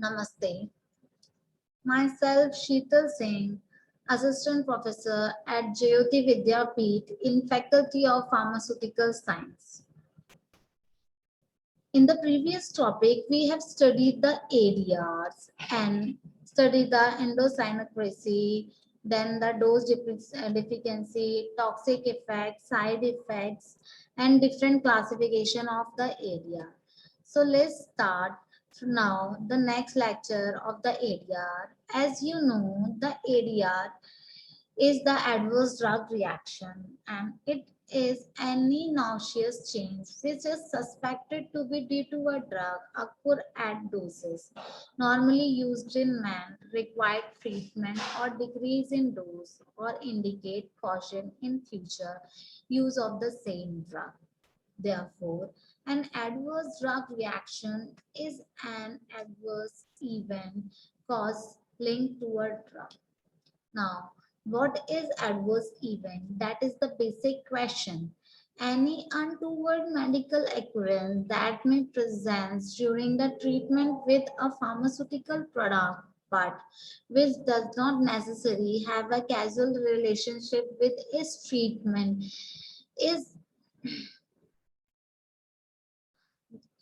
Namaste. Myself, Sheetal Singh, Assistant Professor at Jyoti Vidyapeeth in Faculty of Pharmaceutical Science. In the previous topic, we have studied the ADRs and studied the endocyanocracy, then the deficiency, toxic effects, side effects, and different classification of the ADR. So let's start now the next lecture of the ADR. As you know, the ADR is the adverse drug reaction, and it is any nauseous change which is suspected to be due to a drug occur at doses normally used in men, required treatment or decrease in dose or indicate caution in future use of the same drug. Therefore, an adverse drug reaction is an adverse event cause linked to a drug. Now, what is adverse event? That is the basic question. Any untoward medical occurrence that may present during the treatment with a pharmaceutical product but which does not necessarily have a causal relationship with its treatment is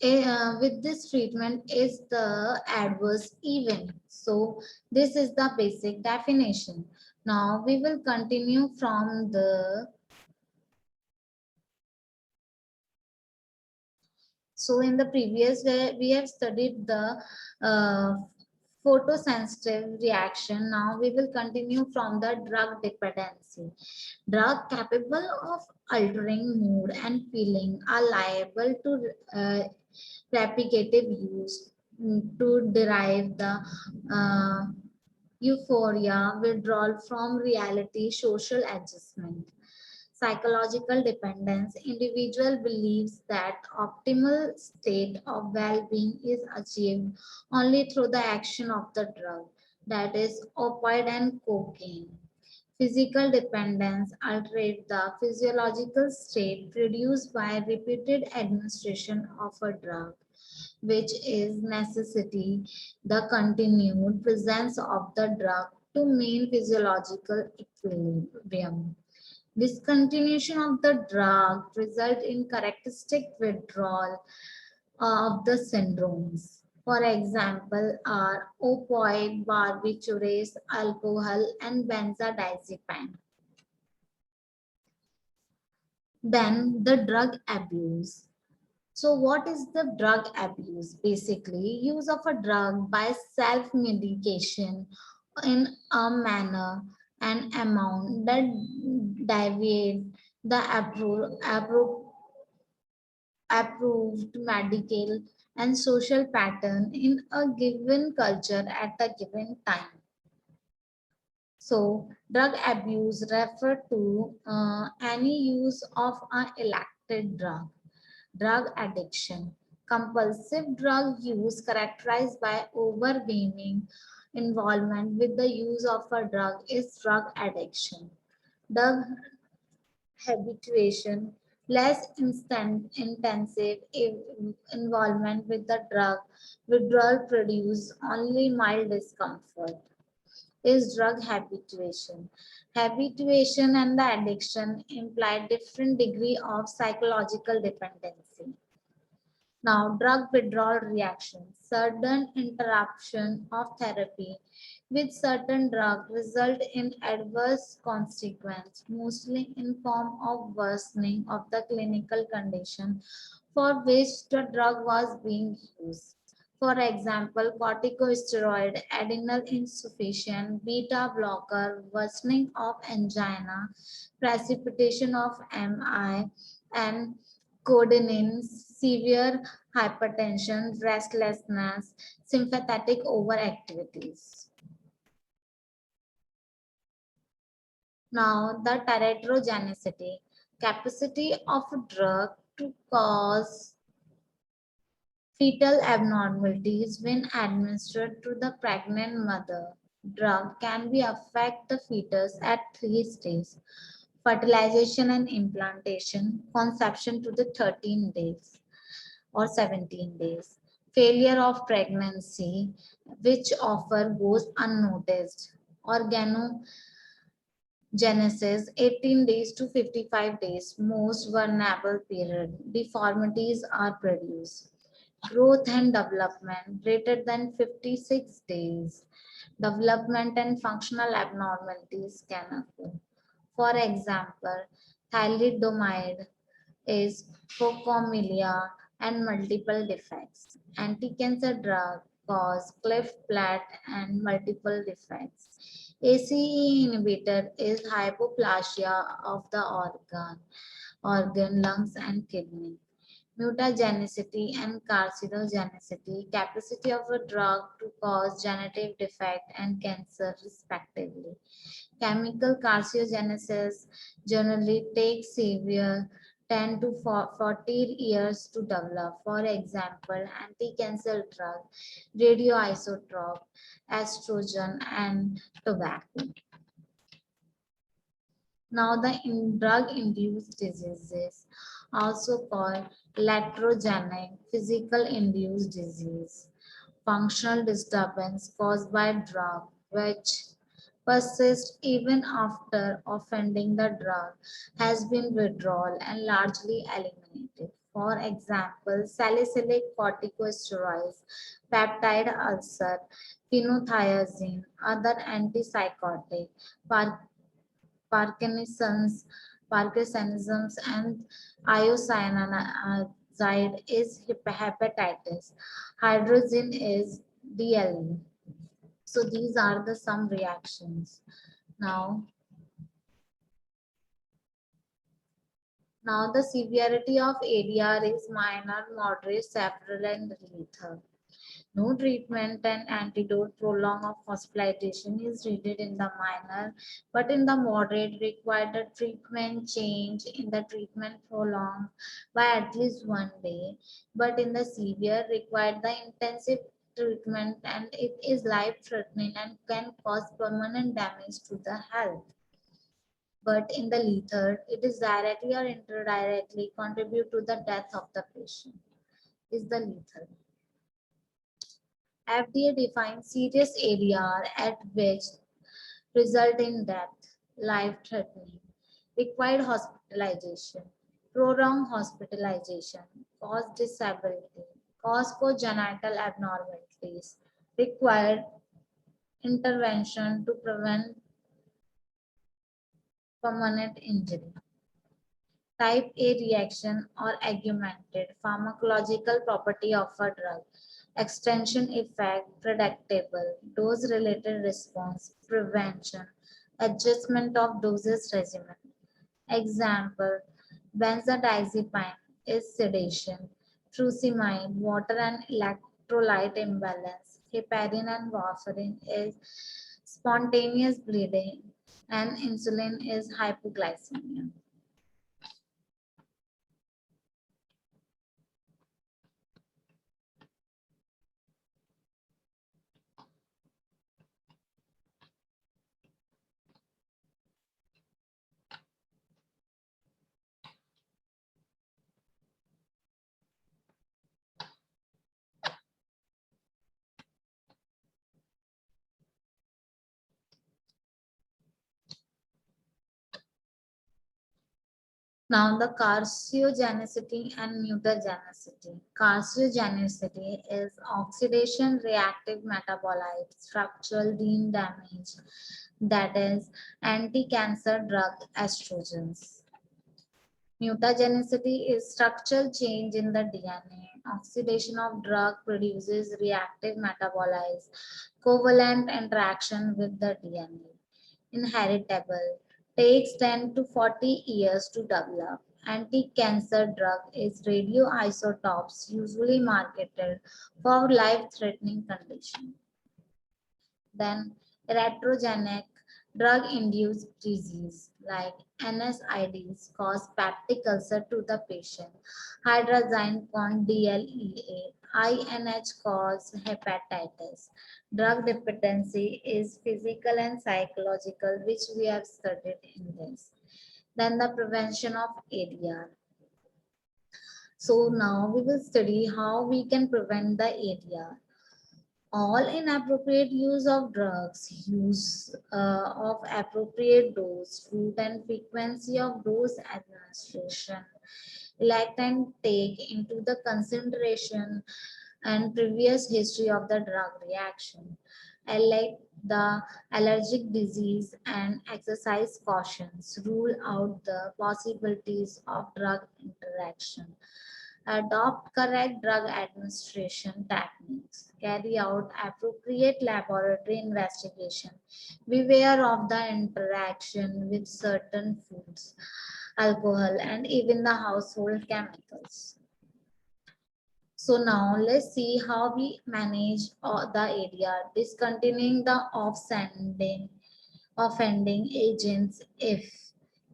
with this treatment is the adverse event. So this is the basic definition. Now we will continue from the so in the previous way we have studied the uh, photosensitive reaction. Now we will continue from the drug dependency. Drug capable of altering mood and feeling are liable to repetitive use to derive the uh, euphoria, withdrawal from reality, social adjustment. Psychological dependence. Individual believes that optimal state of well-being is achieved only through the action of the drug, that is opioid and cocaine. Physical dependence alters the physiological state produced by repeated administration of a drug, which is necessity the continued presence of the drug to maintain physiological equilibrium. Discontinuation of the drug result in characteristic withdrawal of the syndromes. For example, are opioid, barbiturates, alcohol, and benzodiazepine. Then the drug abuse. So what is the drug abuse? Basically, use of a drug by self-medication in a manner and amount that deviate the approved medical and social pattern in a given culture at a given time. So, drug abuse refer to any use of an elected drug. Drug addiction. Compulsive drug use characterized by overwhelming involvement with the use of a drug is drug addiction. Drug habituation, less intensive involvement with the drug, withdrawal produce only mild discomfort is drug habituation. Habituation and the addiction imply different degree of psychological dependency. Now, drug withdrawal reaction. Sudden interruption of therapy with certain drug result in adverse consequence, mostly in form of worsening of the clinical condition for which the drug was being used. For example, corticosteroid, adrenal insufficiency, beta blocker, worsening of angina, precipitation of MI, and codeine, severe hypertension, restlessness, sympathetic overactivities. Now, the teratogenicity, capacity of a drug to cause fetal abnormalities when administered to the pregnant mother. Drug can be affect the fetus at 3 stages: fertilization and implantation, conception to the 13 days or 17 days. Failure of pregnancy, which often goes unnoticed. Organogenesis, 18 days to 55 days, most vulnerable period. Deformities are produced. Growth and development, greater than 56 days. Development and functional abnormalities can occur. For example, thalidomide is phocomelia and multiple defects. Anti-cancer drug cause cleft palate and multiple defects. ACE inhibitor is hypoplasia of the organ, lungs and kidney. Mutagenicity and carcinogenicity, capacity of a drug to cause genetic defect and cancer respectively. Chemical carcinogenesis generally takes severe 10 to 40 years to develop. For example, anti-cancer drug, radioisotope, estrogen, and tobacco. Now the drug-induced diseases, also called iatrogenic physical induced disease, functional disturbance caused by drug which persist even after offending the drug has been withdrawn and largely eliminated. For example, salicylic corticosteroids, peptide ulcer, phenothiazine, other antipsychotic, Parkinson's, Parkinsonism, and isocyanide is hepatitis. Hydrogen is DLE. So these are the some reactions. Now, now the severity of ADR is minor, moderate, severe, and lethal. No treatment and antidote prolong of hospitalization is needed in the minor, but in the moderate required the treatment change in the treatment prolonged by at least 1 day, but in the severe required the intensive treatment and it is life threatening and can cause permanent damage to the health. But in the lethal, it is directly or indirectly contribute to the death of the patient. Is the lethal. FDA defines serious ADR at which result in death, life-threatening, required hospitalization, prolonged hospitalization, cause disability, cause congenital abnormalities, required intervention to prevent permanent injury. Type A reaction or augmented pharmacological property of a drug. Extension effect, predictable, dose-related response, prevention, adjustment of doses regimen. Example, benzodiazepine is sedation, furosemide, water and electrolyte imbalance, heparin and warfarin is spontaneous bleeding, and insulin is hypoglycemia. Now the carcinogenicity and mutagenicity. Carcinogenicity is oxidation reactive metabolite structural gene damage, that is anti-cancer drug estrogens. Mutagenicity is structural change in the DNA. Oxidation of drug produces reactive metabolites, covalent interaction with the DNA. Inheritable, takes 10 to 40 years to develop. Anti-cancer drug is radioisotopes usually marketed for life-threatening condition. Then iatrogenic drug-induced disease like NSAIDs cause peptic ulcer to the patient. Hydrazine DLEA, INH cause hepatitis. Drug dependency is physical and psychological, which we have studied in this. Then the prevention of ADR. So now we will study how we can prevent the ADR. All inappropriate use of drugs, use of appropriate dose, route and frequency of dose administration, elect and take into the consideration and previous history of the drug reaction, elect the allergic disease and exercise cautions, rule out the possibilities of drug interaction, adopt correct drug administration techniques, carry out appropriate laboratory investigation, beware of the interaction with certain foods, alcohol, and even the household chemicals. So now let's see how we manage the ADR, discontinuing the offending agents if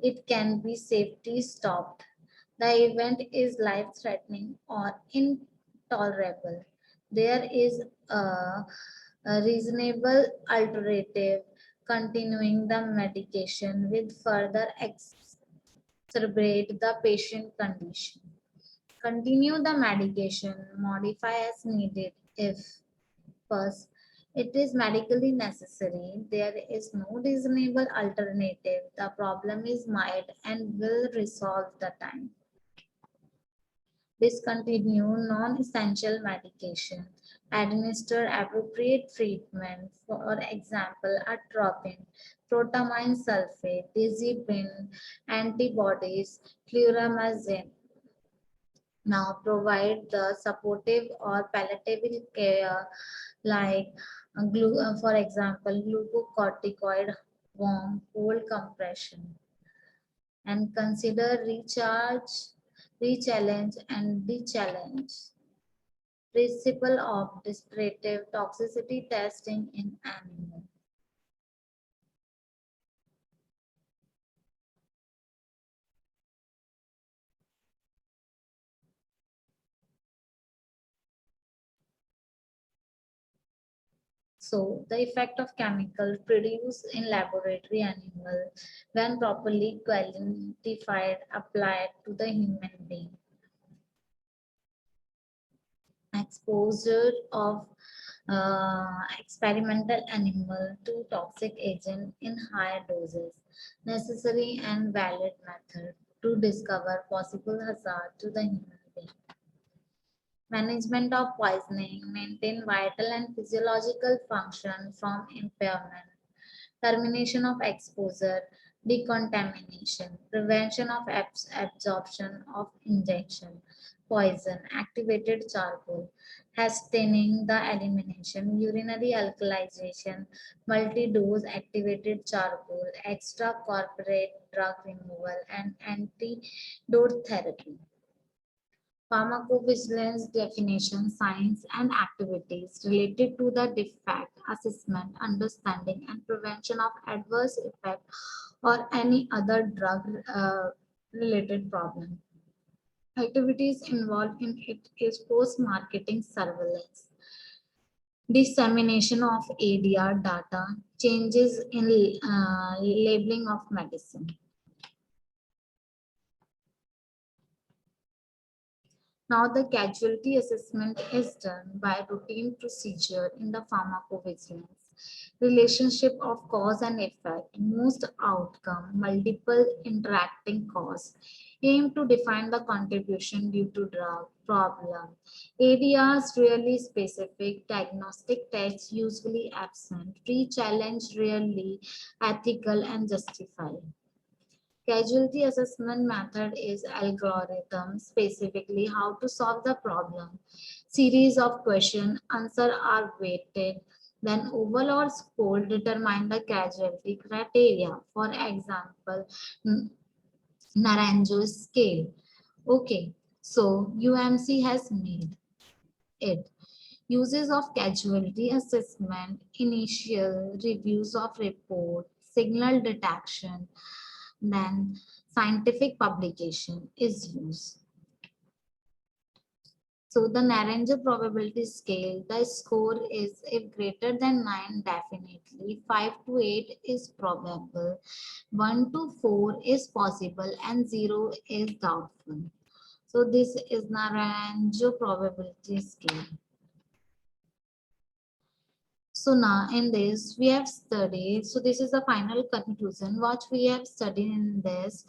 it can be safely stopped. The event is life-threatening or intolerable. There is a reasonable alternative, continuing the medication with further exacerbate the patient condition. Continue the medication, modify as needed if first it is medically necessary. There is no reasonable alternative. The problem is mild and will resolve the time. Discontinue non-essential medication. Administer appropriate treatment, for example, atropine, protamine sulfate, diazepam, antibodies, fluramazine. Now provide the supportive or palliative care like for example, glucocorticoid, warm, cold compression, and consider recharge, rechallenge, and de-challenge. Principle of descriptive toxicity testing in animal. So the effect of chemical produced in laboratory animal when properly quantified applied to the human being. Exposure of experimental animal to toxic agent in higher doses, necessary and valid method to discover possible hazard to the human being. Management of poisoning, maintain vital and physiological function from impairment, termination of exposure, decontamination, prevention of absorption of injection, poison, activated charcoal, hastening the elimination, urinary alkalization, multi-dose activated charcoal, extracorporate drug removal, and antidote therapy. Pharmacovigilance definition, science, and activities related to the defect assessment, understanding, and prevention of adverse effect or any other drug related problem. Activities involved in it is post-marketing surveillance, dissemination of ADR data, changes in labeling of medicine. Now the casualty assessment is done by routine procedure in the pharmacovigilance. Relationship of cause and effect, most outcome, multiple interacting cause. Aim to define the contribution due to drug problem. ADRs rarely specific, diagnostic tests usually absent, re-challenge rarely ethical and justified. Casualty assessment method is algorithm, specifically how to solve the problem. Series of question, answer are weighted, then overall score determine the casualty criteria. For example, Naranjo scale. Okay, so UMC has made it. Uses of casualty assessment, initial reviews of report, signal detection, then scientific publication is used. So the Naranja probability scale, the score is if greater than 9 definitely, 5 to 8 is probable, 1 to 4 is possible and 0 is doubtful. So this is Naranjo probability scale. So now in this we have studied, so this is the final conclusion what we have studied in this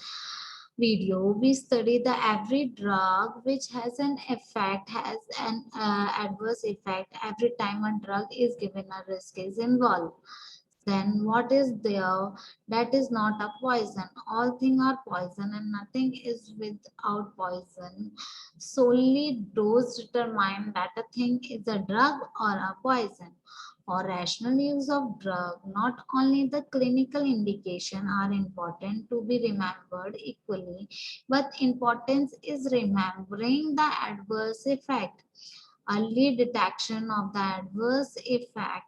video. We study the every drug which has an effect, has an adverse effect every time a drug is given, a risk is involved. Then what is there that is not a poison? All things are poison and nothing is without poison. Solely dose determine that a thing is a drug or a poison. For rational use of drug, not only the clinical indication are important to be remembered equally, but importance is remembering the adverse effect. Early detection of the adverse effect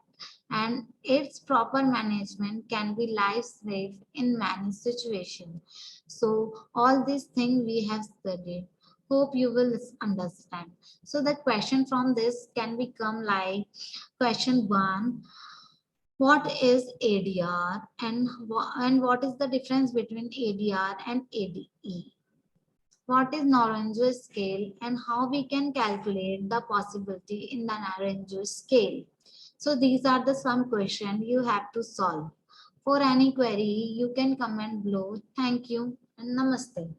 and its proper management can be life safe in many situations. So all these things we have studied. Hope you will understand. So the question from this can become like question one. What is ADR and what is the difference between ADR and ADE? What is Naranjo scale and how we can calculate the possibility in the Naranjo scale? So these are the some questions you have to solve. For any query, you can comment below. Thank you and namaste.